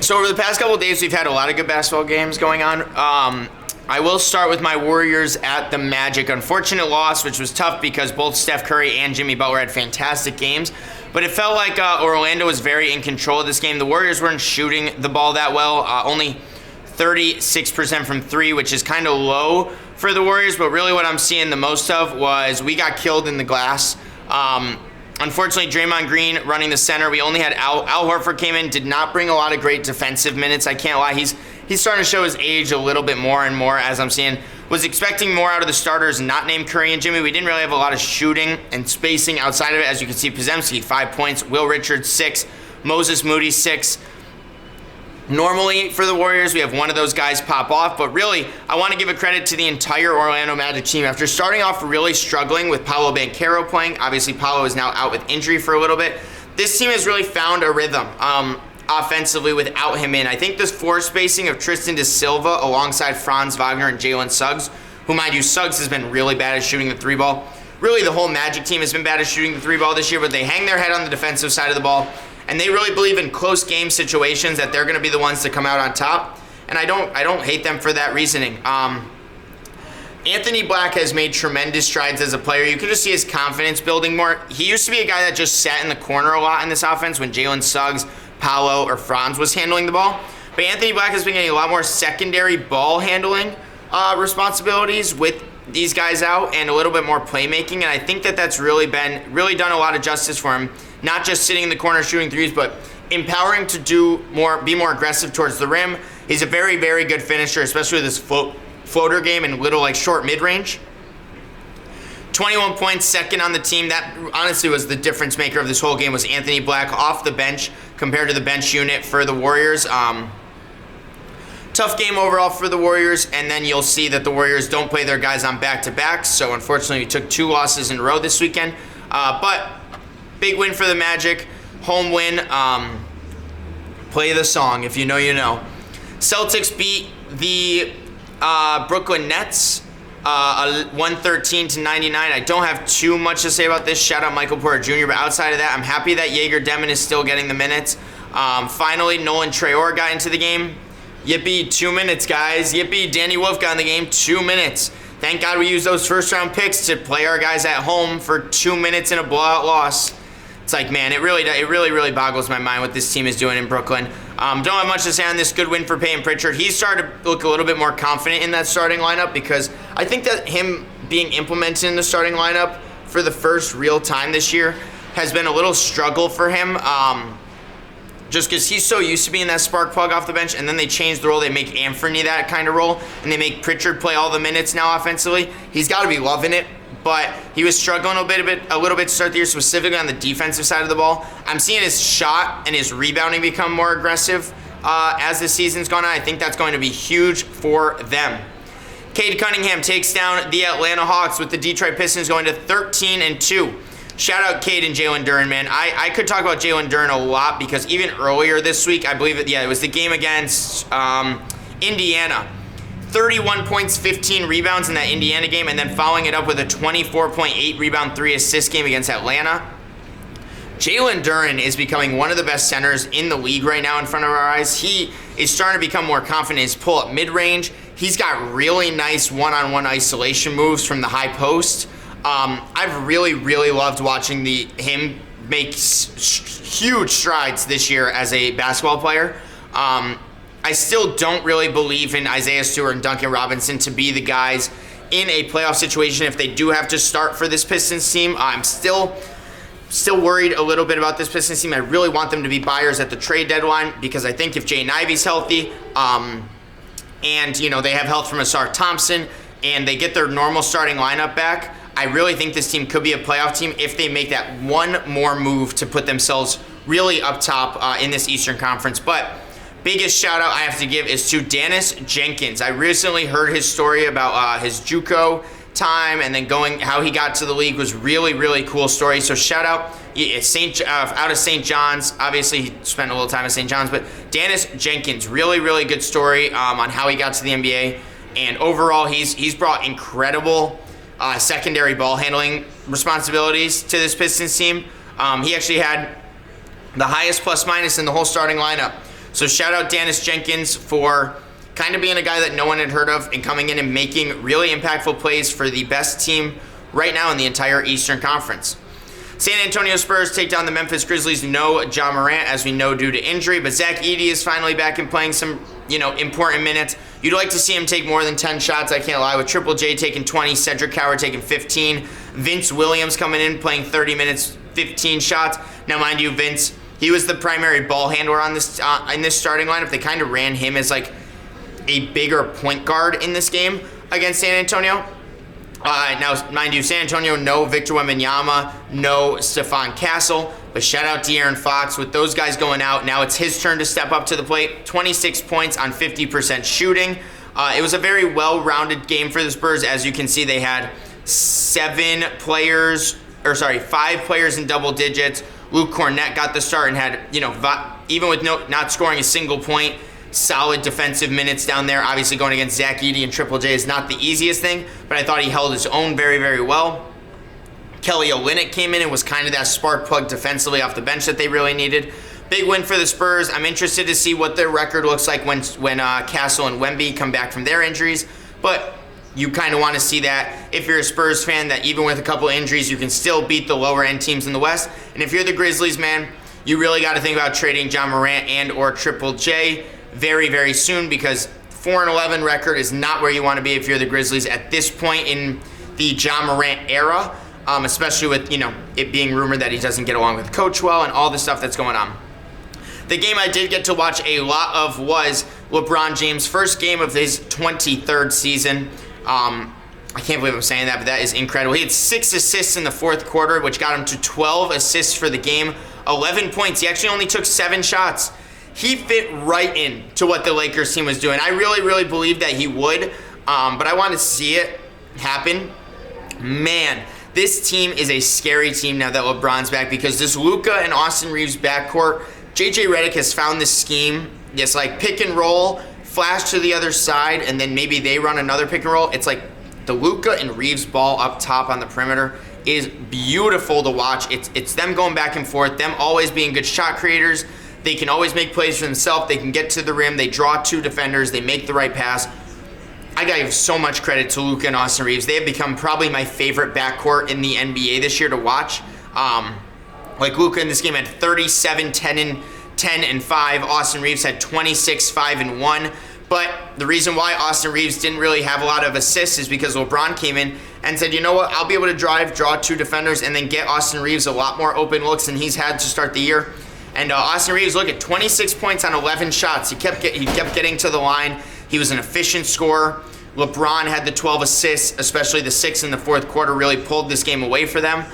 So over the past couple of days, we've had a lot of good basketball games going on. I will start with my Warriors at the Magic. Unfortunate loss, which was tough because both Steph Curry and Jimmy Butler had fantastic games. But it felt like Orlando was very in control of this game. The Warriors weren't shooting the ball that well. Only 36% from three, which is kind of low for the Warriors. But really what I'm seeing the most of was we got killed in the glass. Unfortunately, Draymond Green running the center. We only had Al Horford came in, did not bring a lot of great defensive minutes. I can't lie. He's starting to show his age a little bit more and more, as I'm seeing. Was expecting more out of the starters, not named Curry and Jimmy. We didn't really have a lot of shooting and spacing outside of it. As you can see, Podziemski, 5 points. Will Richards, 6. Moses Moody, 6. Normally, for the Warriors, we have one of those guys pop off, but really, I want to give a credit to the entire Orlando Magic team. After starting off really struggling with Paolo Banchero playing, obviously Paolo is now out with injury for a little bit, this team has really found a rhythm offensively without him in. I think this floor spacing of Tristan da Silva alongside Franz Wagner and Jalen Suggs, who, mind you, Suggs has been really bad at shooting the three ball. Really, the whole Magic team has been bad at shooting the three ball this year, but they hang their head on the defensive side of the ball. And they really believe in close game situations that they're going to be the ones to come out on top. And I don't hate them for that reasoning. Anthony Black has made tremendous strides as a player. You can just see his confidence building more. He used to be a guy that just sat in the corner a lot in this offense when Jalen Suggs, Paolo, or Franz was handling the ball. But Anthony Black has been getting a lot more secondary ball handling responsibilities with these guys out and a little bit more playmaking. And I think that that's really done a lot of justice for him. Not just sitting in the corner shooting threes, but empowering to be more aggressive towards the rim. He's a very, very good finisher, especially with his floater game and little short mid-range. 21 points, second on the team. That honestly was the difference maker of this whole game, was Anthony Black off the bench compared to the bench unit for the Warriors. Tough game overall for the Warriors, and then you'll see that the Warriors don't play their guys on back-to-backs, so unfortunately we took 2 losses in a row this weekend. But big win for the Magic, home win. Play the song, if you know, you know. Celtics beat the Brooklyn Nets 113-99. I don't have too much to say about this. Shout out Michael Porter Jr., but outside of that, I'm happy that Jaeger Demon is still getting the minutes. Finally, Nolan Traore got into the game. Yippee, 2 minutes, guys. Yippee, Danny Wolf got in the game, 2 minutes. Thank God we used those first-round picks to play our guys at home for 2 minutes in a blowout loss. It's like, man, it really boggles my mind what this team is doing in Brooklyn. Don't have much to say on this. Good win for Peyton Pritchard. He started to look a little bit more confident in that starting lineup because I think that him being implemented in the starting lineup for the first real time this year has been a little struggle for him. Just because he's so used to being that spark plug off the bench, and then they change the role. They make Anthony that kind of role, and they make Pritchard play all the minutes now offensively. He's got to be loving it, but he was struggling a little bit to start the year, specifically on the defensive side of the ball. I'm seeing his shot and his rebounding become more aggressive as the season's gone on. I think that's going to be huge for them. Cade Cunningham takes down the Atlanta Hawks with the Detroit Pistons going to 13-2. Shout out Cade and Jalen Duren, man. I could talk about Jalen Duren a lot because even earlier this week, I believe it was the game against Indiana. 31 points, 15 rebounds in that Indiana game, and then following it up with a 24.8 rebound, 3 assist game against Atlanta. Jalen Duren is becoming one of the best centers in the league right now in front of our eyes. He is starting to become more confident in his pull-up mid-range. He's got really nice one-on-one isolation moves from the high post. I've really loved watching him make huge strides this year as a basketball player. I still don't really believe in Isaiah Stewart and Duncan Robinson to be the guys in a playoff situation if they do have to start for this Pistons team. I'm still worried a little bit about this Pistons team. I really want them to be buyers at the trade deadline because I think if Jaden Ivey's healthy, and they have help from Asar Thompson, and they get their normal starting lineup back, I really think this team could be a playoff team if they make that one more move to put themselves really up top in this Eastern Conference. But biggest shout out I have to give is to Dennis Jenkins. I recently heard his story about his JUCO time and then how he got to the league. Was really cool story. So shout out out of St. John's. Obviously he spent a little time at St. John's, but Dennis Jenkins, really good story on how he got to the NBA. And overall he's brought incredible secondary ball handling responsibilities to this Pistons team. He actually had the highest plus minus in the whole starting lineup. So shout out Dennis Jenkins for kind of being a guy that no one had heard of and coming in and making really impactful plays for the best team right now in the entire Eastern Conference. San Antonio Spurs take down the Memphis Grizzlies. No Ja Morant, as we know, due to injury, but Zach Edey is finally back and playing some, important minutes. You'd like to see him take more than 10 shots, I can't lie, with Triple J taking 20, Cedric Coward taking 15, Vince Williams coming in playing 30 minutes, 15 shots. Now, mind you, Vince, he was the primary ball handler on this in this starting lineup. They kind of ran him as like a bigger point guard in this game against San Antonio. Now, mind you, San Antonio, no Victor Wembanyama, no Stephon Castle, but shout out De'Aaron Fox. With those guys going out, now it's his turn to step up to the plate. 26 points on 50% shooting. It was a very well-rounded game for the Spurs. As you can see, they had 5 players in double digits. Luke Cornett got the start and had, even with not scoring a single point, solid defensive minutes down there. Obviously going against Zach Edey and Triple J is not the easiest thing, but I thought he held his own very, very well. Kelly Olynyk came in and was kind of that spark plug defensively off the bench that they really needed. Big win for the Spurs. I'm interested to see what their record looks like when Castle and Wemby come back from their injuries, but you kind of want to see that if you're a Spurs fan, that even with a couple of injuries, you can still beat the lower end teams in the West. And if you're the Grizzlies, man, you really got to think about trading Ja Morant and or Triple J very, very soon, because 4-11 record is not where you want to be if you're the Grizzlies at this point in the Ja Morant era, especially with, it being rumored that he doesn't get along with coach well and all the stuff that's going on. The game I did get to watch a lot of was LeBron James' first game of his 23rd season. I can't believe I'm saying that, but that is incredible. He had 6 assists in the fourth quarter, which got him to 12 assists for the game, 11 points. He actually only took 7 shots. He fit right in to what the Lakers team was doing. I really, really believed that he would, but I want to see it happen. Man, this team is a scary team now that LeBron's back, because this Luka and Austin Reeves backcourt, JJ Redick has found this scheme, this like pick and roll, flash to the other side, and then maybe they run another pick and roll. It's like the Luka and Reeves ball up top on the perimeter is beautiful to watch. It's them going back and forth, them always being good shot creators. They can always make plays for themselves. They can get to the rim. They draw 2 defenders. They make the right pass. I gotta give so much credit to Luka and Austin Reeves. They have become probably my favorite backcourt in the NBA this year to watch. Like Luka in this game had 37, 10 and 5. Austin Reeves had 26, 5 and 1. But the reason why Austin Reeves didn't really have a lot of assists is because LeBron came in and said, you know what, I'll be able to draw 2 defenders, and then get Austin Reeves a lot more open looks than he's had to start the year. And Austin Reeves, look at 26 points on 11 shots. He kept getting to the line. He was an efficient scorer. LeBron had the 12 assists, especially the 6 in the fourth quarter, really pulled this game away for them.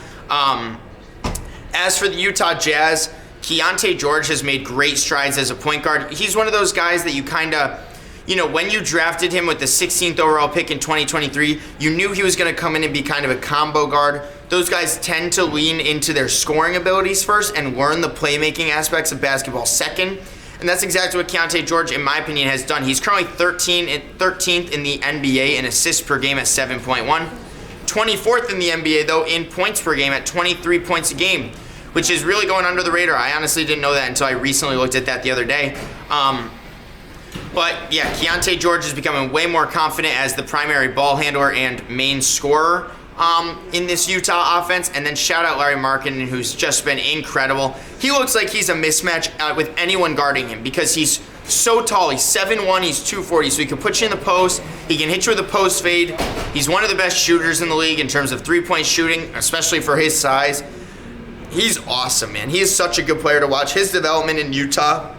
As for the Utah Jazz, Keontae George has made great strides as a point guard. He's one of those guys that you kind of, when you drafted him with the 16th overall pick in 2023, you knew he was going to come in and be kind of a combo guard. Those guys tend to lean into their scoring abilities first and learn the playmaking aspects of basketball second. And that's exactly what Keontae George, in my opinion, has done. He's currently 13th in the NBA in assists per game at 7.1. 24th in the NBA, though, in points per game at 23 points a game, which is really going under the radar. I honestly didn't know that until I recently looked at that the other day. But yeah, Keontae George is becoming way more confident as the primary ball handler and main scorer in this Utah offense. And then shout out Larry Markkinen, who's just been incredible. He looks like he's a mismatch with anyone guarding him, because he's so tall. He's 7'1", he's 240, so he can put you in the post. He can hit you with a post fade. He's one of the best shooters in the league in terms of three-point shooting, especially for his size. He's awesome, man. He is such a good player to watch. His development in Utah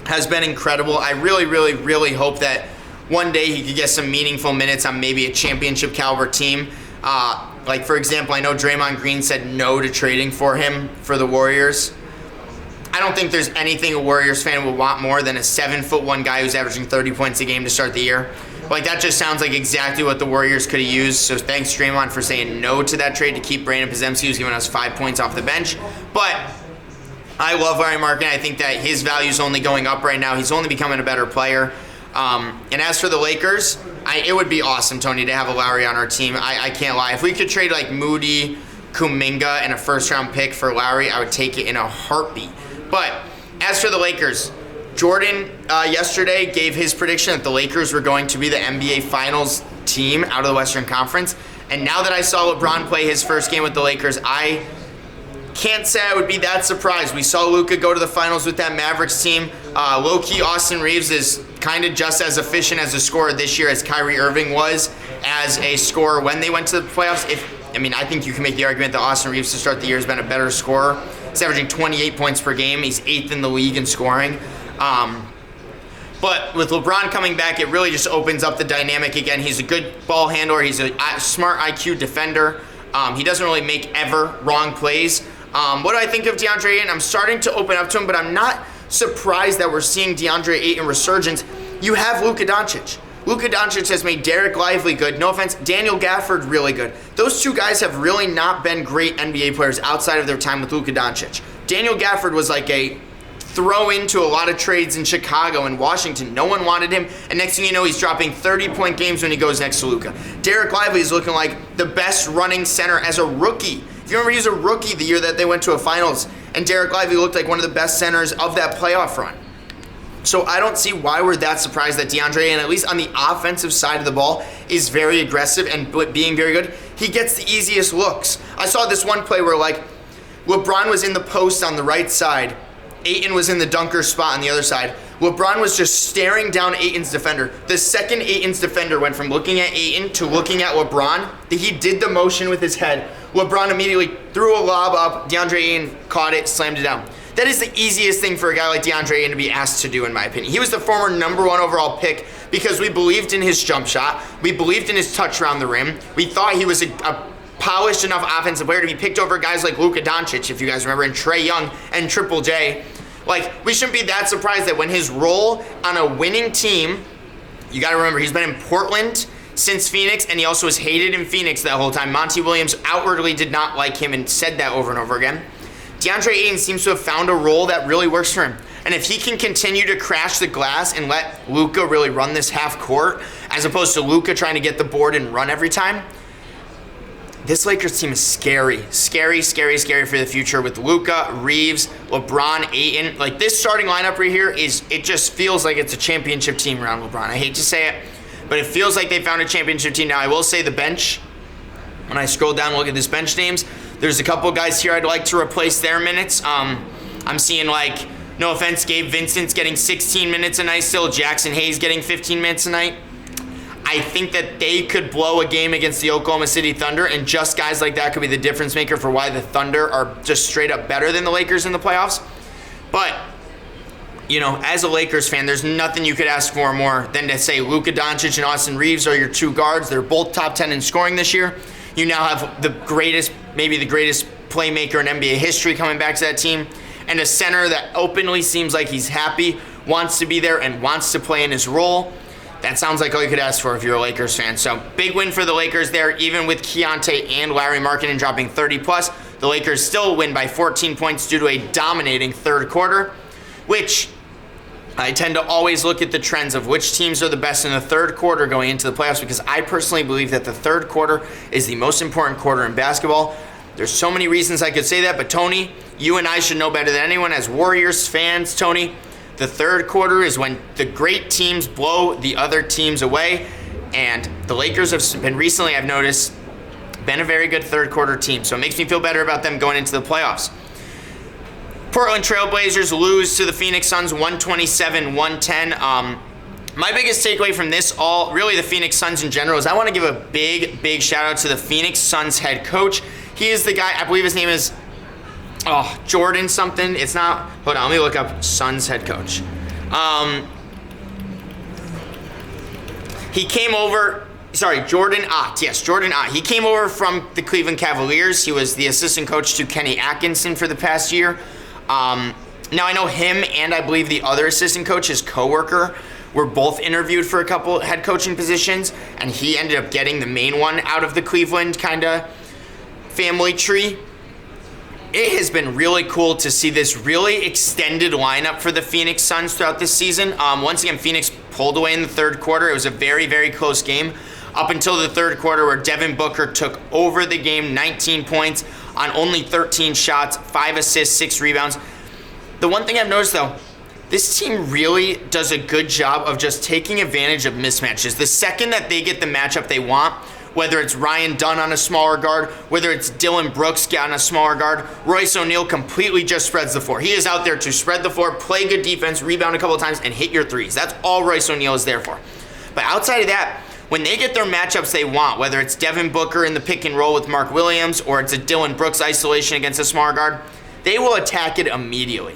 has been incredible. I really, really, really hope that one day he could get some meaningful minutes on maybe a championship caliber team. Like, for example, I know Draymond Green said no to trading for him for the Warriors. I don't think there's anything a Warriors fan would want more than a 7'1" guy who's averaging 30 points a game to start the year. Like, that just sounds like exactly what the Warriors could have used. So thanks, Draymond, for saying no to that trade to keep Brandon Podziemski, who's giving us 5 points off the bench. But I love Larry Markkinen. I think that his value is only going up right now. He's only becoming a better player. And as for the Lakers, it would be awesome, Tony, to have a Lowry on our team. I can't lie. If we could trade like Moody, Kuminga, and a first-round pick for Lowry, I would take it in a heartbeat. But as for the Lakers, Jordan yesterday gave his prediction that the Lakers were going to be the NBA Finals team out of the Western Conference. And now that I saw LeBron play his first game with the Lakers, I can't say I would be that surprised. We saw Luka go to the finals with that Mavericks team. Low-key, Austin Reeves is kind of just as efficient as a scorer this year as Kyrie Irving was as a scorer when they went to the playoffs. I think you can make the argument that Austin Reeves to start the year has been a better scorer. He's averaging 28 points per game. He's 8th in the league in scoring. But with LeBron coming back, it really just opens up the dynamic again. He's a good ball handler. He's a smart IQ defender. He doesn't really make ever wrong plays. What do I think of DeAndre Ayton? I'm starting to open up to him, but I'm not surprised that we're seeing DeAndre Ayton resurgence. You have Luka Doncic. Luka Doncic has made Derek Lively good. No offense, Daniel Gafford really good. Those two guys have really not been great NBA players outside of their time with Luka Doncic. Daniel Gafford was like a throw into a lot of trades in Chicago and Washington. No one wanted him, and next thing you know, he's dropping 30-point games when he goes next to Luka. Derek Lively is looking like the best running center as a rookie. If you remember, he was a rookie the year that they went to a finals, and Derek Lively looked like one of the best centers of that playoff run. So I don't see why we're that surprised that DeAndre, and at least on the offensive side of the ball, is very aggressive and being very good. He gets the easiest looks. I saw this one play where LeBron was in the post on the right side. Ayton was in the dunker spot on the other side. LeBron was just staring down Ayton's defender. The second Ayton's defender went from looking at Ayton to looking at LeBron, he did the motion with his head. LeBron immediately threw a lob up. DeAndre Ayton caught it, slammed it down. That is the easiest thing for a guy like DeAndre Ayton to be asked to do, in my opinion. He was the former number 1 overall pick because we believed in his jump shot. We believed in his touch around the rim. We thought he was a polished enough offensive player to be picked over guys like Luka Doncic, if you guys remember, and Trae Young and Triple J. We shouldn't be that surprised that when his role on a winning team, you got to remember, he's been in Portland since Phoenix, and he also was hated in Phoenix that whole time. Monty Williams outwardly did not like him and said that over and over again. DeAndre Ayton seems to have found a role that really works for him. And if he can continue to crash the glass and let Luka really run this half court, as opposed to Luka trying to get the board and run every time, this Lakers team is scary. Scary for the future with Luka, Reeves, LeBron, Ayton. This starting lineup right here it just feels like it's a championship team around LeBron. I hate to say it, but it feels like they found a championship team. Now, I will say the bench, when I scroll down and look at this bench names, there's a couple guys here I'd like to replace their minutes. I'm seeing, no offense, Gabe Vincent's getting 16 minutes a night still. Jackson Hayes getting 15 minutes a night. I think that they could blow a game against the Oklahoma City Thunder, and just guys like that could be the difference maker for why the Thunder are just straight up better than the Lakers in the playoffs. But, as a Lakers fan, there's nothing you could ask for more than to say Luka Doncic and Austin Reeves are your two guards. They're both top 10 in scoring this year. You now have maybe the greatest playmaker in NBA history coming back to that team, and a center that openly seems like he's happy, wants to be there, and wants to play in his role. That sounds like all you could ask for if you're a Lakers fan. So big win for the Lakers there, even with Keontae and Larry Markkinen dropping 30+. The Lakers still win by 14 points due to a dominating third quarter, which I tend to always look at the trends of which teams are the best in the third quarter going into the playoffs, because I personally believe that the third quarter is the most important quarter in basketball. There's so many reasons I could say that, but Tony, you and I should know better than anyone as Warriors fans, Tony. The third quarter is when the great teams blow the other teams away, and the Lakers have been recently, I've noticed, been a very good third quarter team, so it makes me feel better about them going into the playoffs. Portland Trailblazers lose to the Phoenix Suns 127-110. My biggest takeaway from this really the Phoenix Suns in general, is I want to give a big shout out to the Phoenix Suns head coach. He is the guy, I believe his name is Jordan something. It's not. Hold on, let me look up Suns head coach. He came over. Sorry, Jordan Ott. Yes, Jordan Ott. He came over from the Cleveland Cavaliers. He was the assistant coach to Kenny Atkinson for the past year. Now I know him, and I believe the other assistant coach, his coworker, were both interviewed for a couple head coaching positions, and he ended up getting the main one out of the Cleveland kind of family tree. It has been really cool to see this really extended lineup for the Phoenix Suns throughout this season. Once again, Phoenix pulled away in the third quarter. It was a very close game up until the third quarter, where Devin Booker took over the game, 19 points on only 13 shots, 5 assists, 6 rebounds. The one thing I've noticed, though, this team really does a good job of just taking advantage of mismatches. The second that they get the matchup they want, whether it's Ryan Dunn on a smaller guard, whether it's Dylan Brooks on a smaller guard, Royce O'Neal completely just spreads the floor. He is out there to spread the floor, play good defense, rebound a couple of times, and hit your threes. That's all Royce O'Neal is there for. But outside of that, when they get their matchups they want, whether it's Devin Booker in the pick and roll with Mark Williams or it's a Dylan Brooks isolation against a smaller guard, they will attack it immediately.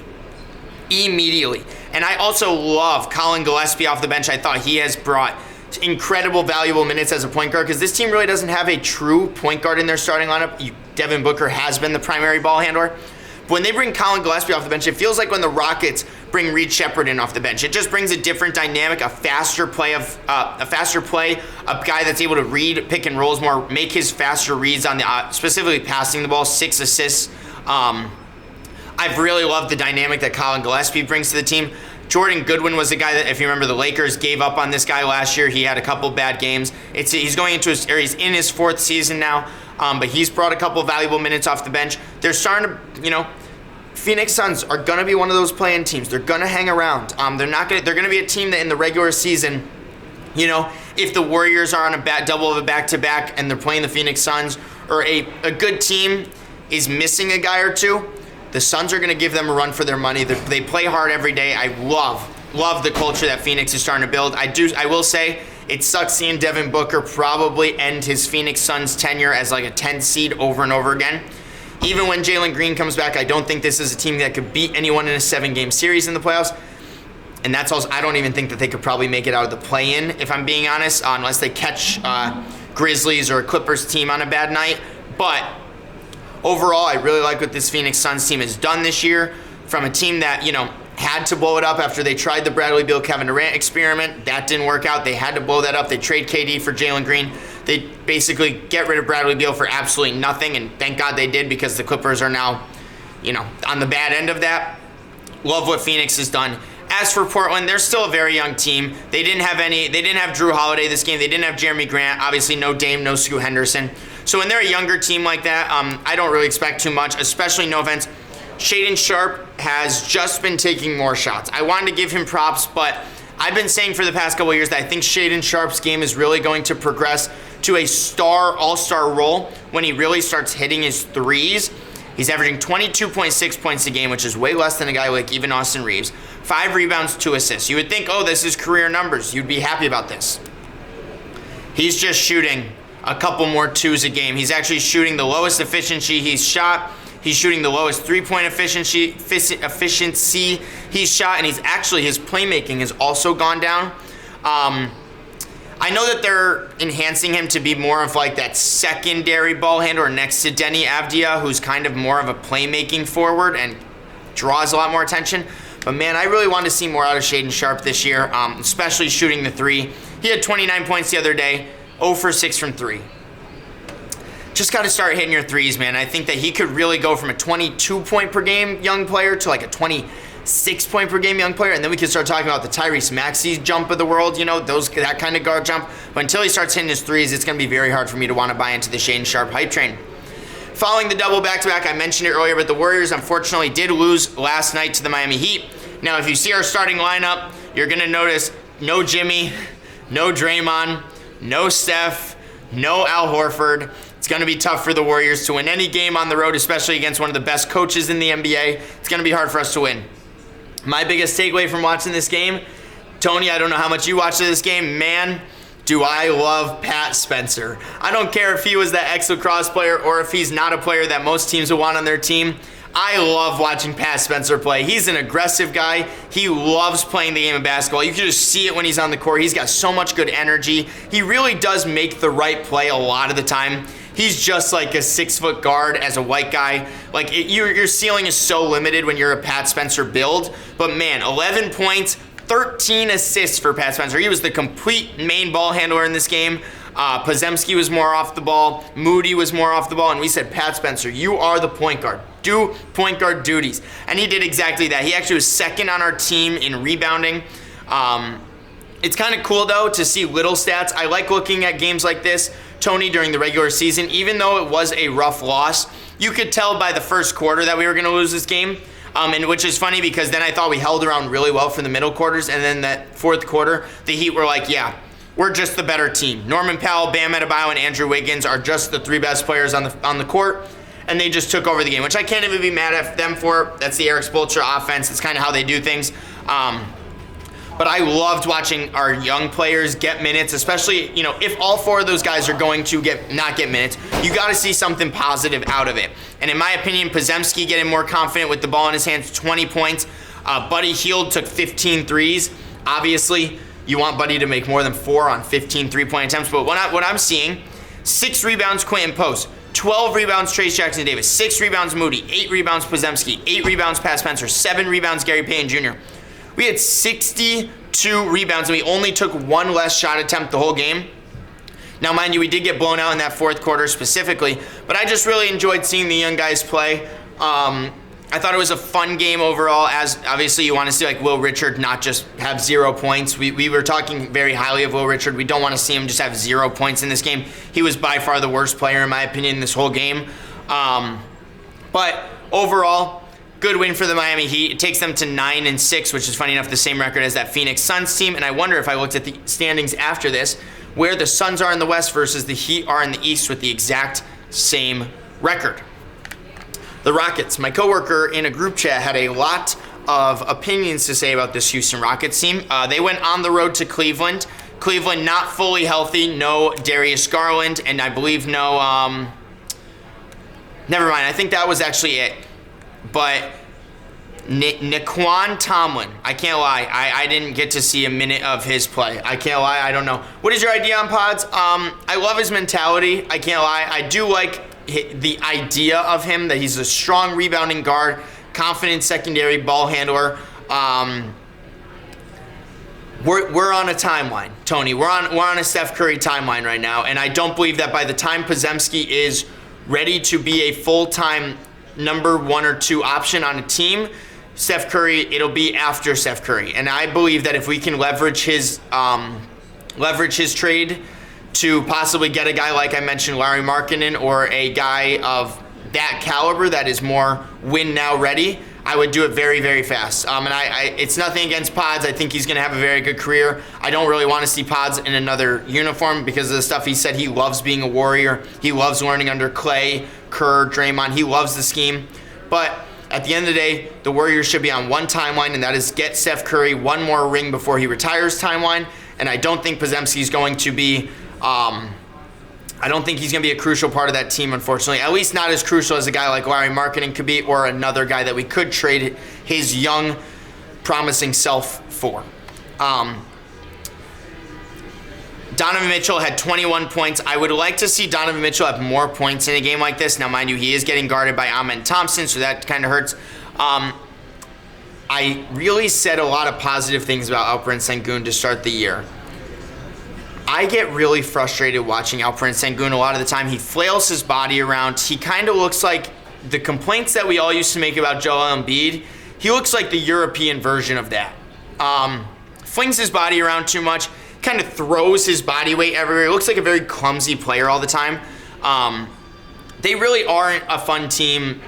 And I also love Colin Gillespie off the bench. I thought he has brought incredible, valuable minutes as a point guard because this team really doesn't have a true point guard in their starting lineup. Devin Booker has been the primary ball handler. But when they bring Colin Gillespie off the bench, it feels like when the Rockets bring Reed Sheppard in off the bench. It just brings a different dynamic, a faster play, a guy that's able to read pick and rolls more, make his faster reads on the specifically passing the ball, 6 assists. I've really loved the dynamic that Colin Gillespie brings to the team. Jordan Goodwin was the guy that, if you remember, the Lakers gave up on this guy last year. He had a couple bad games. He's going into he's in his 4th season now, but he's brought a couple valuable minutes off the bench. They're starting to, Phoenix Suns are going to be one of those play-in teams. They're going to hang around. They're going to be a team that in the regular season, if the Warriors are on a double of a back-to-back and they're playing the Phoenix Suns, or a good team is missing a guy or two, the Suns are going to give them a run for their money. They play hard every day. I love the culture that Phoenix is starting to build. I will say it sucks seeing Devin Booker probably end his Phoenix Suns tenure as like a 10 seed over and over again. Even when Jalen Green comes back, I don't think this is a team that could beat anyone in a 7-game series in the playoffs. And that's also, I don't even think that they could probably make it out of the play-in, if I'm being honest, unless they catch Grizzlies or a Clippers team on a bad night. But overall, I really like what this Phoenix Suns team has done this year. From a team that, had to blow it up after they tried the Bradley Beal, Kevin Durant experiment. That didn't work out. They had to blow that up. They trade KD for Jalen Green. They basically get rid of Bradley Beal for absolutely nothing, and thank God they did because the Clippers are now, on the bad end of that. Love what Phoenix has done. As for Portland, they're still a very young team. They didn't have Drew Holiday this game. They didn't have Jeremy Grant. Obviously, no Dame, no Scoot Henderson. So when they're a younger team like that, I don't really expect too much, especially, no offense, Shaedon Sharpe has just been taking more shots. I wanted to give him props, but I've been saying for the past couple of years that I think Shaedon Sharpe's game is really going to progress to a all-star role when he really starts hitting his threes. He's averaging 22.6 points a game, which is way less than a guy like even Austin Reeves. 5 rebounds, 2 assists. You would think, this is career numbers. You'd be happy about this. He's just shooting a couple more 2s a game. He's actually shooting the lowest efficiency he's shot. He's shooting the lowest 3-point efficiency he's shot, and his playmaking has also gone down. I know that they're enhancing him to be more of like that secondary ball handler next to Denny Avdia, who's kind of more of a playmaking forward and draws a lot more attention. But man, I really wanted to see more out of Shaedon Sharpe this year, especially shooting the 3. He had 29 points the other day, 0 for 6 from 3. Just got to start hitting your threes, man. I think that he could really go from a 22-point per game young player to like a 26-point per game young player, and then we can start talking about the Tyrese Maxey jump of the world, that kind of guard jump. But until he starts hitting his threes, it's going to be very hard for me to want to buy into the Shaedon Sharpe hype train. Following the double back-to-back, I mentioned it earlier, but the Warriors unfortunately did lose last night to the Miami Heat. Now, if you see our starting lineup, you're going to notice no Jimmy, no Draymond, no Steph, no Al Horford. It's going to be tough for the Warriors to win any game on the road, especially against one of the best coaches in the NBA. It's going to be hard for us to win. My biggest takeaway from watching this game, Tony, I don't know how much you watched this game. Man, do I love Pat Spencer. I don't care if he was that ex-lacrosse player or if he's not a player that most teams would want on their team. I love watching Pat Spencer play. He's an aggressive guy. He loves playing the game of basketball. You can just see it when he's on the court. He's got so much good energy. He really does make the right play a lot of the time. He's just like a 6-foot guard as a white guy. Your ceiling is so limited when you're a Pat Spencer build. But man, 11 points, 13 assists for Pat Spencer. He was the complete main ball handler in this game. Podziemski was more off the ball. Moody was more off the ball. And we said, Pat Spencer, you are the point guard. Do point guard duties. And he did exactly that. He actually was second on our team in rebounding. It's kind of cool, though, to see little stats. I like looking at games like this, Tony, during the regular season. Even though it was a rough loss, you could tell by the first quarter that we were going to lose this game. And which is funny because then I thought we held around really well for the middle quarters, and then that fourth quarter, the Heat were like, yeah, we're just the better team. Norman Powell, Bam Adebayo, and Andrew Wiggins are just the 3 best players on the court, and they just took over the game, which I can't even be mad at them for. That's the Eric Spoelstra offense. It's kind of how they do things. But I loved watching our young players get minutes, especially, if all 4 of those guys are going to not get minutes, you got to see something positive out of it. And in my opinion, Podziemski getting more confident with the ball in his hands, 20 points. Buddy Hield took 15 threes. Obviously, you want Buddy to make more than 4 on 15 3-point attempts. But what I'm seeing, 6 rebounds Quentin Post, 12 rebounds Trace Jackson-Davis, 6 rebounds Moody, 8 rebounds Podziemski, 8 rebounds Pat Spencer, 7 rebounds Gary Payton Jr. We had 62 rebounds, and we only took 1 less shot attempt the whole game. Now, mind you, we did get blown out in that fourth quarter specifically, but I just really enjoyed seeing the young guys play. I thought it was a fun game overall, as obviously you want to see like Will Richard not just have 0 points. We were talking very highly of Will Richard. We don't want to see him just have 0 points in this game. He was by far the worst player, in my opinion, in this whole game. But overall, good win for the Miami Heat. It takes them to 9-6, which is funny enough the same record as that Phoenix Suns team. And I wonder if I looked at the standings after this, where the Suns are in the West versus the Heat are in the East with the exact same record. The Rockets. My coworker in a group chat had a lot of opinions to say about this Houston Rockets team. They went on the road to Cleveland. Cleveland not fully healthy. No Darius Garland, and I believe no. Never mind. I think that was actually it. But Naquan Tomlin, I can't lie. I didn't get to see a minute of his play. I can't lie. I don't know. What is your idea on Pods? I love his mentality. I can't lie. I do like the idea of him, that he's a strong rebounding guard, confident secondary ball handler. We're on a timeline, Tony. We're on a Steph Curry timeline right now, and I don't believe that by the time Podziemski is ready to be a full-time number 1 or 2 option on a team, Steph Curry, it'll be after Steph Curry. And I believe that if we can leverage his trade to possibly get a guy like I mentioned, Larry Markkinen, or a guy of that caliber that is more win now ready, I would do it very, very fast. And it's nothing against Pods. I think he's going to have a very good career. I don't really want to see Pods in another uniform because of the stuff he said. He loves being a Warrior. He loves learning under Clay, Kerr, Draymond. He loves the scheme. But at the end of the day, the Warriors should be on one timeline, and that is get Steph Curry 1 more ring before he retires timeline. And I don't think Podziemski's going to be I don't think he's going to be a crucial part of that team, unfortunately. At least not as crucial as a guy like Larry Markkinen could be, or another guy that we could trade his young, promising self for. Donovan Mitchell had 21 points. I would like to see Donovan Mitchell have more points in a game like this. Now, mind you, he is getting guarded by Amen Thompson, so that kind of hurts. I really said a lot of positive things about Alperen Sengun to start the year. I get really frustrated watching Alperen Sengun a lot of the time. He flails his body around. He kind of looks like the complaints that we all used to make about Joel Embiid. He looks like the European version of that. Flings his body around too much, kind of throws his body weight everywhere. He looks like a very clumsy player all the time. They really aren't a fun team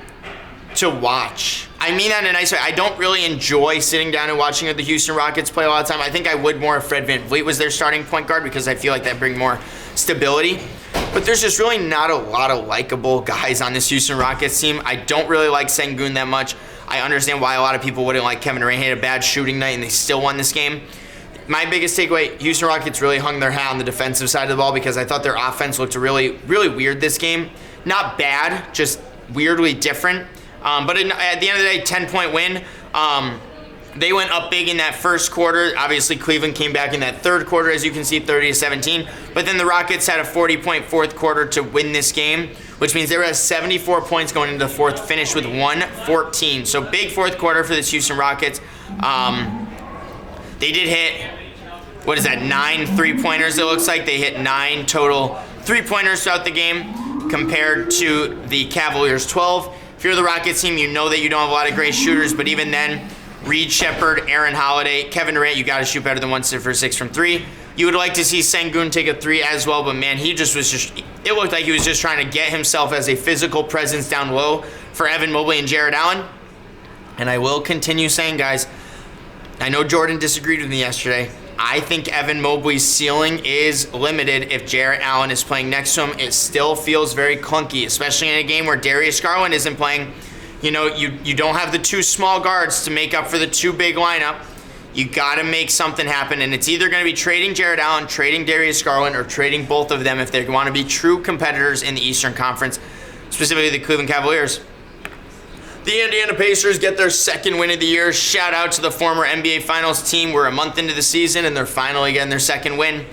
to watch. I mean that in a nice way. I don't really enjoy sitting down and watching the Houston Rockets play a lot of time. I think I would more if Fred VanVleet was their starting point guard, because I feel like that brings more stability. But there's just really not a lot of likable guys on this Houston Rockets team. I don't really like Sengun that much. I understand why a lot of people wouldn't like Kevin Durant. He had a bad shooting night and they still won this game. My biggest takeaway, Houston Rockets really hung their hat on the defensive side of the ball, because I thought their offense looked really, really weird this game. Not bad, just weirdly different. But at the end of the day, 10-point win. They went up big in that first quarter. Obviously, Cleveland came back in that third quarter, as you can see, 30-17. But then the Rockets had a 40-point fourth quarter to win this game, which means they were at 74 points going into the fourth, finished with 114. So big fourth quarter for this Houston Rockets. They did hit, 9 3-pointers, it looks like. They hit 9 total 3-pointers throughout the game compared to the Cavaliers' 12. If you're the Rockets team, you know that you don't have a lot of great shooters, but even then, Reed Shepherd, Aaron Holiday, Kevin Durant, you got to shoot better than 1 for 6 from 3. You would like to see Sengun take a 3 as well, but man, it looked like he was just trying to get himself as a physical presence down low for Evan Mobley and Jared Allen. And I will continue saying, guys, I know Jordan disagreed with me yesterday. I think Evan Mobley's ceiling is limited if Jarrett Allen is playing next to him. It still feels very clunky, especially in a game where Darius Garland isn't playing. You know, you don't have the two small guards to make up for the two big lineup. You got to make something happen, and it's either going to be trading Jarrett Allen, trading Darius Garland, or trading both of them if they want to be true competitors in the Eastern Conference, specifically the Cleveland Cavaliers. The Indiana Pacers get their second win of the year. Shout out to the former NBA Finals team. We're a month into the season, and they're finally getting their second win.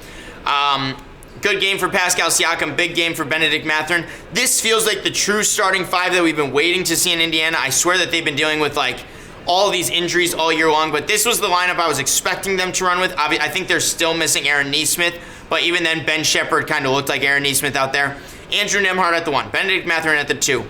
Good game for Pascal Siakam. Big game for Benedict Mathurin. This feels like the true starting five that we've been waiting to see in Indiana. I swear that they've been dealing with all these injuries all year long, but this was the lineup I was expecting them to run with. I think they're still missing Aaron Nesmith, but even then, Ben Shepherd kind of looked like Aaron Nesmith out there. Andrew Nembhard at the 1, Benedict Mathurin at the 2.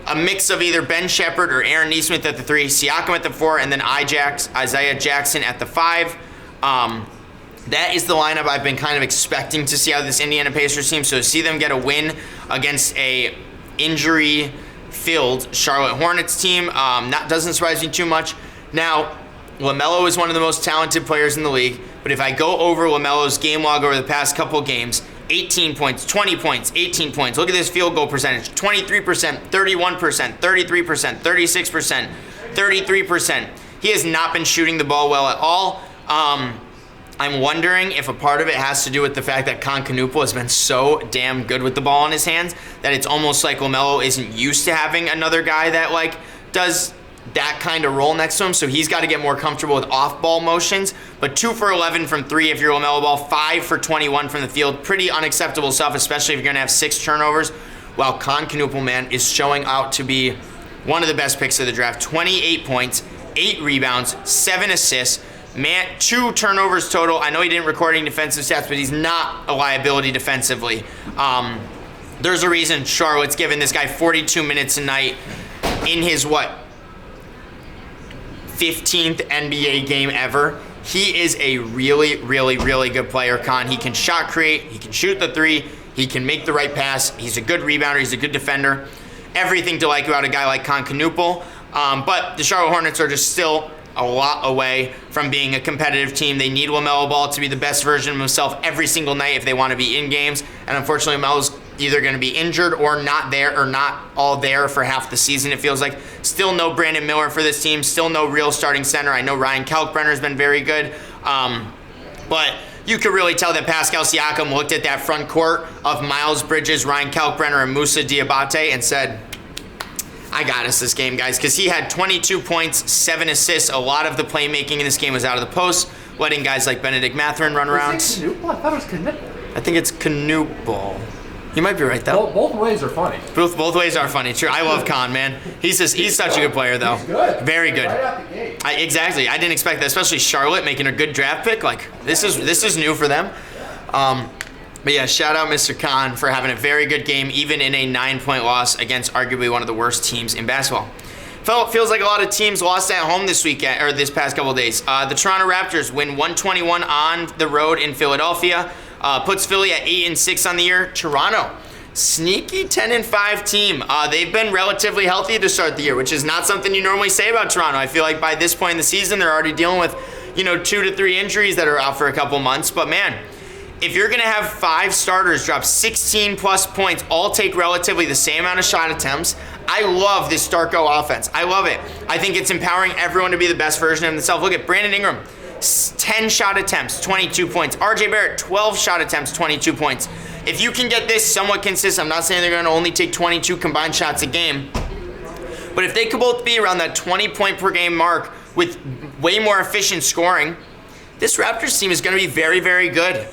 A mix of either Ben Shepherd or Aaron Nesmith at the 3, Siakam at the 4, and then Isaiah Jackson at the 5. That is the lineup I've been kind of expecting to see out of this Indiana Pacers team. So to see them get a win against a injury-filled Charlotte Hornets team doesn't surprise me too much. Now, LaMelo is one of the most talented players in the league, but if I go over LaMelo's game log over the past couple games, 18 points, 20 points, 18 points. Look at this field goal percentage. 23%, 31%, 33%, 36%, 33%. He has not been shooting the ball well at all. I'm wondering if a part of it has to do with the fact that Concanupul has been so damn good with the ball in his hands that it's almost like LaMelo isn't used to having another guy that does that kind of role next to him, so he's got to get more comfortable with off-ball motions. But 2 for 11 from 3 if you're LaMelo Ball, 5 for 21 from the field. Pretty unacceptable stuff, especially if you're going to have 6 turnovers, while Concanupul, man, is showing out to be one of the best picks of the draft. 28 points, 8 rebounds, 7 assists. Man, 2 turnovers total. I know he didn't record any defensive stats, but he's not a liability defensively. There's a reason Charlotte's giving this guy 42 minutes a night in his, 15th NBA game ever. He is a really, really, really good player, Con. He can shot create, he can shoot the 3, he can make the right pass, he's a good rebounder, he's a good defender. Everything to like about a guy like Concanupul. But the Charlotte Hornets are just still a lot away from being a competitive team. They need LaMelo Ball to be the best version of himself every single night if they want to be in games. And unfortunately, LaMelo's either going to be injured or not there, or not all there for half the season, it feels like. Still no Brandon Miller for this team. Still no real starting center. I know Ryan Kalkbrenner has been very good. But you could really tell that Pascal Siakam looked at that front court of Miles Bridges, Ryan Kalkbrenner, and Moussa Diabate and said, I got us this game, guys, because he had 22 points, 7 assists. A lot of the playmaking in this game was out of the post, letting guys like Benedict Mathurin run around. Is it Canupul? I thought it was Canupul. I think it's Canupul. You might be right, though. Both ways are funny. Both ways are funny. True. I love Con, man. He's such a good player, though. He's good. Very good. Right out the gate. Exactly. I didn't expect that, especially Charlotte making a good draft pick. This is new for them. But yeah, shout out Mr. Khan for having a very good game, even in a 9-point loss against arguably one of the worst teams in basketball. Feels like a lot of teams lost at home this weekend, or this past couple days. The Toronto Raptors win 121 on the road in Philadelphia. Puts Philly at 8-6 on the year. Toronto, sneaky 10-5 team. They've been relatively healthy to start the year, which is not something you normally say about Toronto. I feel like by this point in the season, they're already dealing with, 2 to 3 injuries that are out for a couple months. But man, if you're going to have 5 starters drop 16 plus points, all take relatively the same amount of shot attempts, I love this Darko offense. I love it. I think it's empowering everyone to be the best version of themselves. Look at Brandon Ingram, 10 shot attempts, 22 points. RJ Barrett, 12 shot attempts, 22 points. If you can get this somewhat consistent, I'm not saying they're going to only take 22 combined shots a game, but if they could both be around that 20-point per game mark with way more efficient scoring, this Raptors team is going to be very, very good.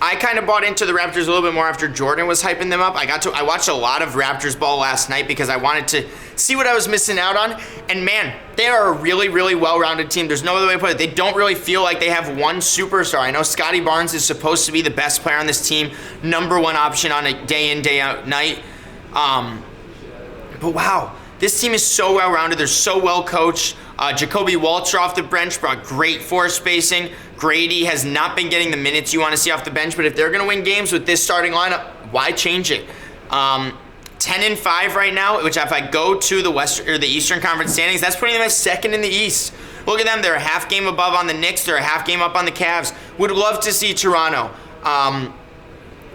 I kind of bought into the Raptors a little bit more after Jordan was hyping them up. I watched a lot of Raptors ball last night because I wanted to see what I was missing out on. And man, they are a really, really well-rounded team. There's no other way to put it. They don't really feel like they have one superstar. I know Scotty Barnes is supposed to be the best player on this team, number 1 option on a day-in, day-out night. But wow, this team is so well-rounded. They're so well-coached. Jacoby Walter off the bench brought great floor spacing. Grady has not been getting the minutes you want to see off the bench, but if they're going to win games with this starting lineup, why change it? 10-5 right now, which if I go to the Western or the Eastern Conference standings, that's putting them as second in the East. Look at them. They're a half game above on the Knicks. They're a half game up on the Cavs. Would love to see Toronto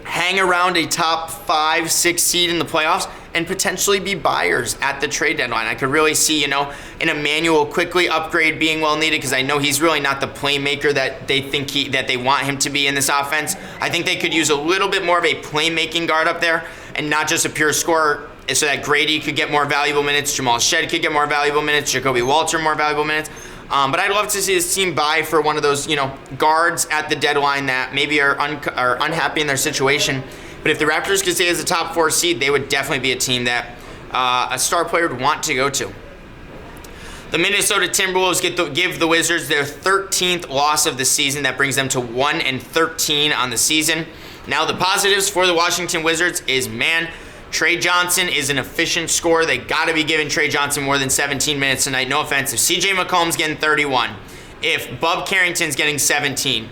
hang around a top 5-6 seed in the playoffs and potentially be buyers at the trade deadline. I could really see, an Emmanuel quickly upgrade being well needed, because I know he's really not the playmaker that they think that they want him to be in this offense. I think they could use a little bit more of a playmaking guard up there and not just a pure scorer, so that Grady could get more valuable minutes, Jamal Shed could get more valuable minutes, Jacoby Walter more valuable minutes. But I'd love to see this team buy for one of those, guards at the deadline that maybe are unhappy in their situation. But if the Raptors could stay as a top 4 seed, they would definitely be a team that a star player would want to go to. The Minnesota Timberwolves give the Wizards their 13th loss of the season. That brings them to 1-13 on the season. Now the positives for the Washington Wizards is, Trey Johnson is an efficient scorer. They got to be giving Trey Johnson more than 17 minutes tonight. No offense. If CJ McCollum's getting 31, if Bub Carrington's getting 17,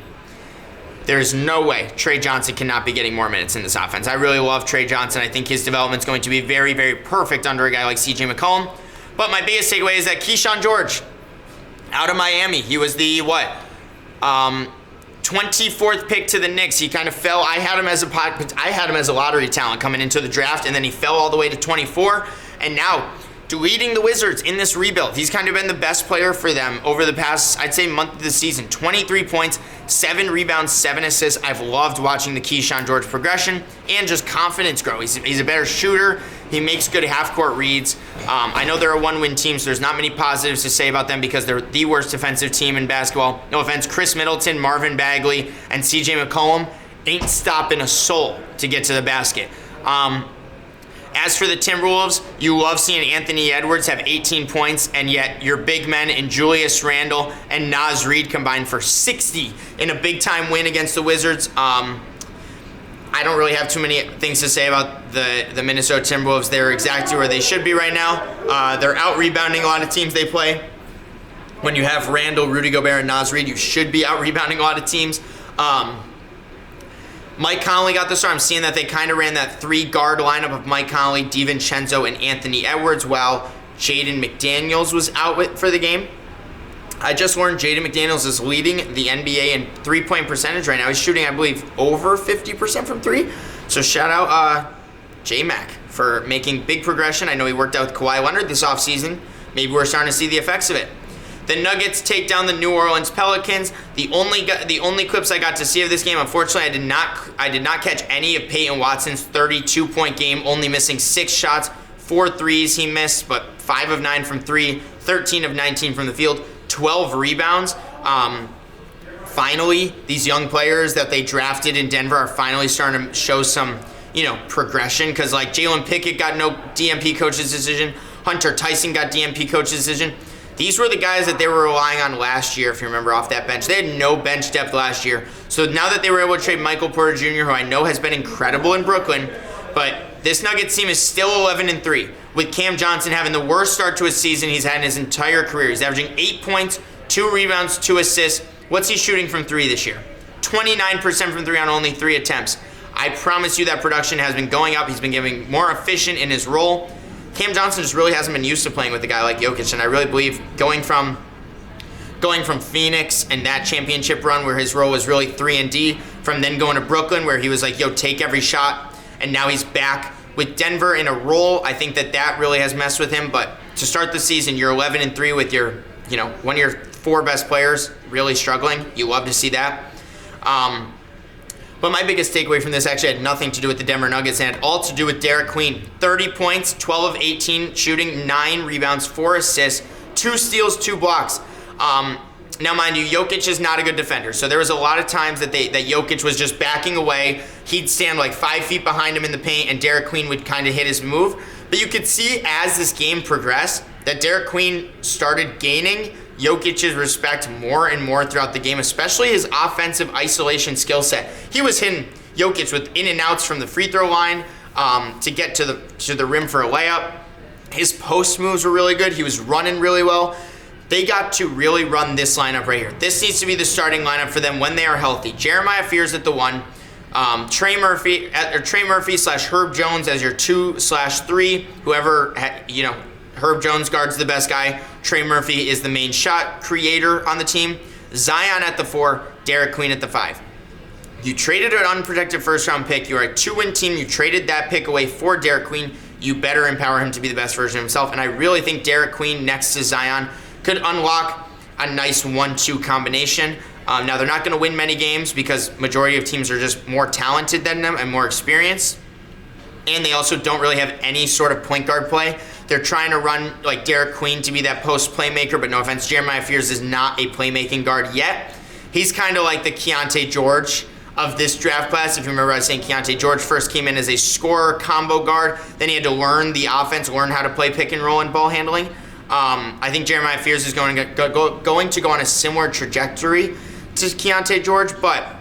there's no way Trey Johnson cannot be getting more minutes in this offense. I really love Trey Johnson. I think his development's going to be very, very perfect under a guy like CJ McCollum. But my biggest takeaway is that Keyshawn George, out of Miami, he was the 24th pick to the Knicks. He kind of fell. I had him as a lottery talent coming into the draft, and then he fell all the way to 24. And now, leading the Wizards in this rebuild. He's kind of been the best player for them over the past, I'd say, month of the season. 23 points, 7 rebounds, 7 assists. I've loved watching the Keyshawn George progression and just confidence grow. He's a better shooter. He makes good half-court reads. I know they're a one-win team, so there's not many positives to say about them because they're the worst defensive team in basketball. No offense, Chris Middleton, Marvin Bagley, and CJ McCollum ain't stopping a soul to get to the basket. As for the Timberwolves, you love seeing Anthony Edwards have 18 points, and yet your big men in Julius Randle and Naz Reid combined for 60 in a big-time win against the Wizards. I don't really have too many things to say about the Minnesota Timberwolves. They're exactly where they should be right now. They're out-rebounding a lot of teams they play. When you have Randle, Rudy Gobert, and Naz Reid, you should be out-rebounding a lot of teams. Mike Conley got the start. I'm seeing that they kind of ran that 3-guard lineup of Mike Conley, DiVincenzo, and Anthony Edwards while Jaden McDaniels was out for the game. I just learned Jaden McDaniels is leading the NBA in three-point percentage right now. He's shooting, I believe, over 50% from 3. So shout out J-Mac for making big progression. I know he worked out with Kawhi Leonard this offseason. Maybe we're starting to see the effects of it. The Nuggets take down the New Orleans Pelicans. The only clips I got to see of this game, unfortunately, I did not catch any of Peyton Watson's 32-point game, only missing 6 shots, 4 threes he missed, but 5 of 9 from 3, 13 of 19 from the field, 12 rebounds. Finally, these young players that they drafted in Denver are finally starting to show some, progression, because like Jalen Pickett got no DMP coach's decision, Hunter Tyson got DMP coach's decision. These were the guys that they were relying on last year, if you remember, off that bench. They had no bench depth last year. So now that they were able to trade Michael Porter Jr., who I know has been incredible in Brooklyn, but this Nuggets team is still 11-3, with Cam Johnson having the worst start to his season he's had in his entire career. He's averaging 8 points, 2 rebounds, 2 assists. What's he shooting from 3 this year? 29% from 3 on only 3 attempts. I promise you that production has been going up. He's been getting more efficient in his role. Cam Johnson just really hasn't been used to playing with a guy like Jokic, and I really believe going from Phoenix and that championship run where his role was really 3-and-D, from then going to Brooklyn where he was like, take every shot, and now he's back with Denver in a role. I think that really has messed with him, but to start the season, you're 11-3 with your, one of your 4 best players really struggling. You love to see that. But my biggest takeaway from this actually had nothing to do with the Denver Nuggets and had all to do with Derek Queen. 30 points, 12 of 18 shooting, 9 rebounds, 4 assists, 2 steals, 2 blocks. Now, mind you, Jokic is not a good defender, so there was a lot of times that Jokic was just backing away. He'd stand like 5 feet behind him in the paint, and Derek Queen would kind of hit his move. But you could see as this game progressed that Derek Queen started gaining Jokic's respect more and more throughout the game, especially his offensive isolation skill set. He was hitting Jokic with in and outs from the free throw line to get to the rim for a layup. His post moves were really good. He was running really well. They got to really run this lineup right here. This needs to be the starting lineup for them when they are healthy. Jeremiah Fears at the 1, Trey Murphy / Herb Jones as your 2/3. Whoever, Herb Jones guards the best guy. Trey Murphy is the main shot creator on the team. Zion at the 4, Derek Queen at the 5. You traded an unprotected first-round pick. You're a 2-win team. You traded that pick away for Derek Queen. You better empower him to be the best version of himself. And I really think Derek Queen next to Zion could unlock a nice 1-2 combination. Now, they're not going to win many games because majority of teams are just more talented than them and more experienced. And they also don't really have any sort of point guard play. They're trying to run like Derek Queen to be that post playmaker, but no offense, Jeremiah Fears is not a playmaking guard yet. He's kind of like the Keontae George of this draft class. If you remember, I was saying Keontae George first came in as a scorer combo guard. Then he had to learn the offense, learn how to play pick and roll and ball handling. I think Jeremiah Fears is going to go on a similar trajectory to Keontae George, but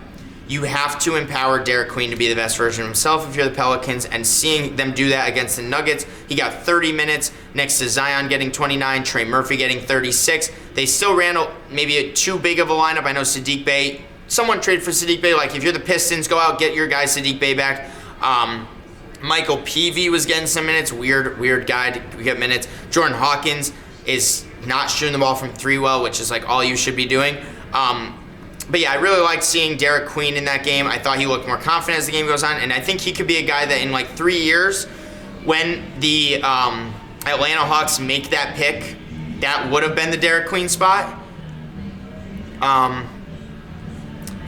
you have to empower Derek Queen to be the best version of himself if you're the Pelicans, and seeing them do that against the Nuggets, he got 30 minutes next to Zion getting 29, Trey Murphy getting 36. They still ran maybe too big of a lineup. I know Saddiq Bey, someone traded for Saddiq Bey. Like, if you're the Pistons, go out, get your guy Saddiq Bey back. Michael Peavy was getting some minutes. Weird guy to get minutes. Jordan Hawkins is not shooting the ball from 3 well, which is like all you should be doing. But yeah, I really liked seeing Derek Queen in that game. I thought he looked more confident as the game goes on, and I think he could be a guy that in like 3 years, when the Atlanta Hawks make that pick, that would have been the Derek Queen spot.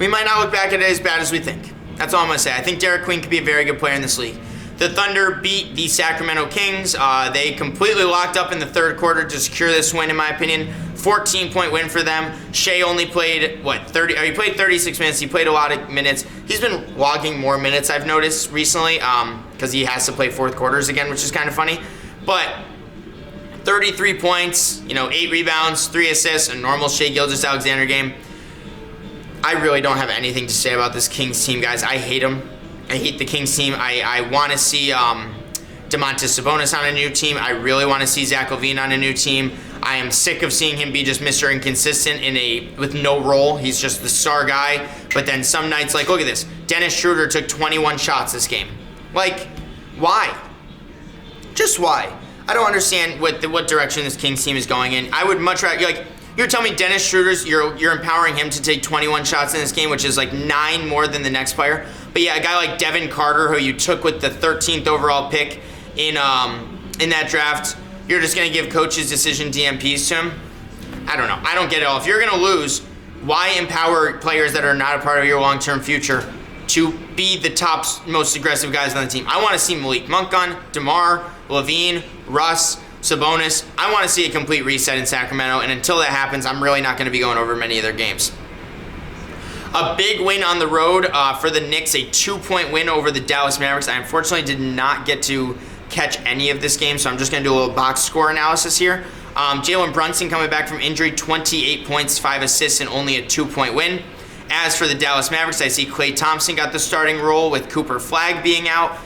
We might not look back at it as bad as we think. That's all I'm going to say. I think Derek Queen could be a very good player in this league. The Thunder beat the Sacramento Kings. They completely locked up in the third quarter to secure this win, in my opinion. 14-point win for them. Shea only played, 30? He played 36 minutes. He played a lot of minutes. He's been logging more minutes, I've noticed recently, because he has to play fourth quarters again, which is kind of funny. But 33 points, 8 rebounds, 3 assists, a normal Shea Gilgeous-Alexander game. I really don't have anything to say about this Kings team, guys. I hate them. I hate the Kings team. I want to see Domantas Sabonis on a new team. I really want to see Zach LaVine on a new team. I am sick of seeing him be just Mr. Inconsistent with no role. He's just the star guy. But then some nights, like, look at this. Dennis Schroeder took 21 shots this game. Like, why? Just why? I don't understand what direction this Kings team is going in. I would much rather, you're telling me Dennis Schroeder's, you're empowering him to take 21 shots in this game, which is like 9 more than the next player. But yeah, a guy like Devin Carter, who you took with the 13th overall pick in that draft, you're just going to give coaches decision DMPs to him? I don't know. I don't get it all. If you're going to lose, why empower players that are not a part of your long-term future to be the top, most aggressive guys on the team? I want to see Malik Monk on, DeMar, LaVine, Russ, Sabonis. I want to see a complete reset in Sacramento, and until that happens, I'm really not going to be going over many of their games. A big win on the road for the Knicks, a 2-point win over the Dallas Mavericks. I unfortunately did not get to catch any of this game, so I'm just going to do a little box score analysis here. Jalen Brunson coming back from injury, 28 points, 5 assists, and only a 2-point win. As for the Dallas Mavericks, I see Klay Thompson got the starting role with Cooper Flagg being out.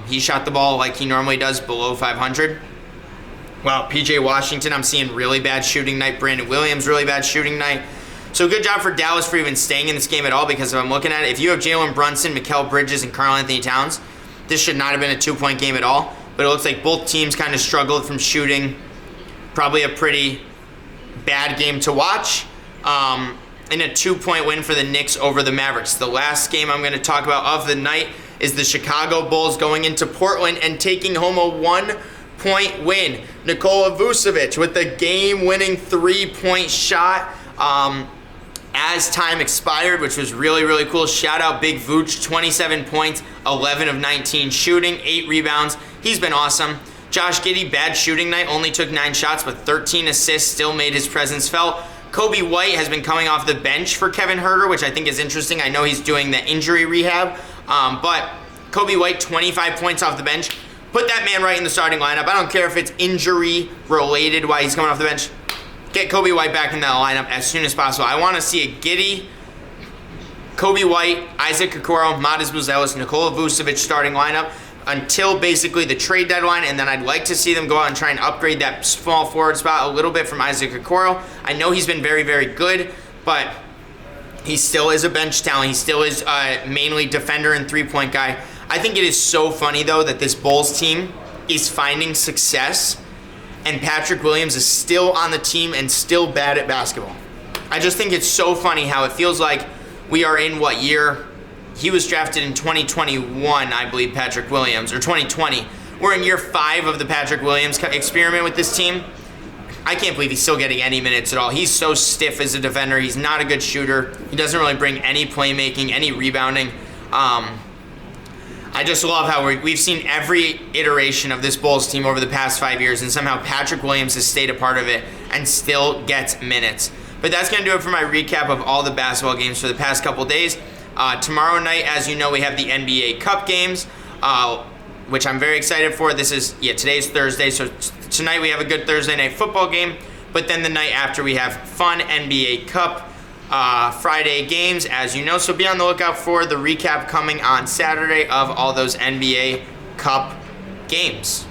He shot the ball like he normally does, below 500. Wow, PJ Washington, I'm seeing really bad shooting night. Brandon Williams, really bad shooting night. So good job for Dallas for even staying in this game at all, because if I'm looking at it, if you have Jalen Brunson, Mikal Bridges, and Karl-Anthony Towns, this should not have been a 2-point game at all. But it looks like both teams kind of struggled from shooting. Probably a pretty bad game to watch. And a 2-point win for the Knicks over the Mavericks. The last game I'm going to talk about of the night is the Chicago Bulls going into Portland and taking home a 1-point win. Nikola Vucevic with the game-winning 3-point shot as time expired, which was really, really cool. Shout out Big Vooch, 27 points, 11 of 19 shooting, 8 rebounds. He's been awesome. Josh Giddey, bad shooting night, only took 9 shots, but 13 assists, still made his presence felt. Kobe White has been coming off the bench for Kevin Huerter, which I think is interesting. I know he's doing the injury rehab, but Kobe White, 25 points off the bench. Put that man right in the starting lineup. I don't care if it's injury-related why he's coming off the bench. Get Kobe White back in that lineup as soon as possible. I want to see a Giddey, Kobe White, Isaac Okoro, Matas Buzelis, Nikola Vucevic starting lineup until basically the trade deadline, and then I'd like to see them go out and try and upgrade that small forward spot a little bit from Isaac Okoro. I know he's been very, very good, but He still is a bench talent. He still is mainly defender and three-point guy. I think it is so funny, though, that this Bulls team is finding success and Patrick Williams is still on the team and still bad at basketball. I just think it's so funny how it feels like we are in what year? He was drafted in 2021, I believe, Patrick Williams, or 2020. We're in year 5 of the Patrick Williams experiment with this team. I can't believe he's still getting any minutes at all. He's so stiff as a defender. He's not a good shooter. He doesn't really bring any playmaking, any rebounding. I just love how we've seen every iteration of this Bulls team over the past 5 years, and somehow Patrick Williams has stayed a part of it and still gets minutes. But that's going to do it for my recap of all the basketball games for the past couple days. Tomorrow night, as you know, we have the NBA Cup games, which I'm very excited for. Today's Thursday, so tonight we have a good Thursday night football game, but then the night after we have fun NBA Cup Friday games, as you know, so be on the lookout for the recap coming on Saturday of all those NBA Cup games.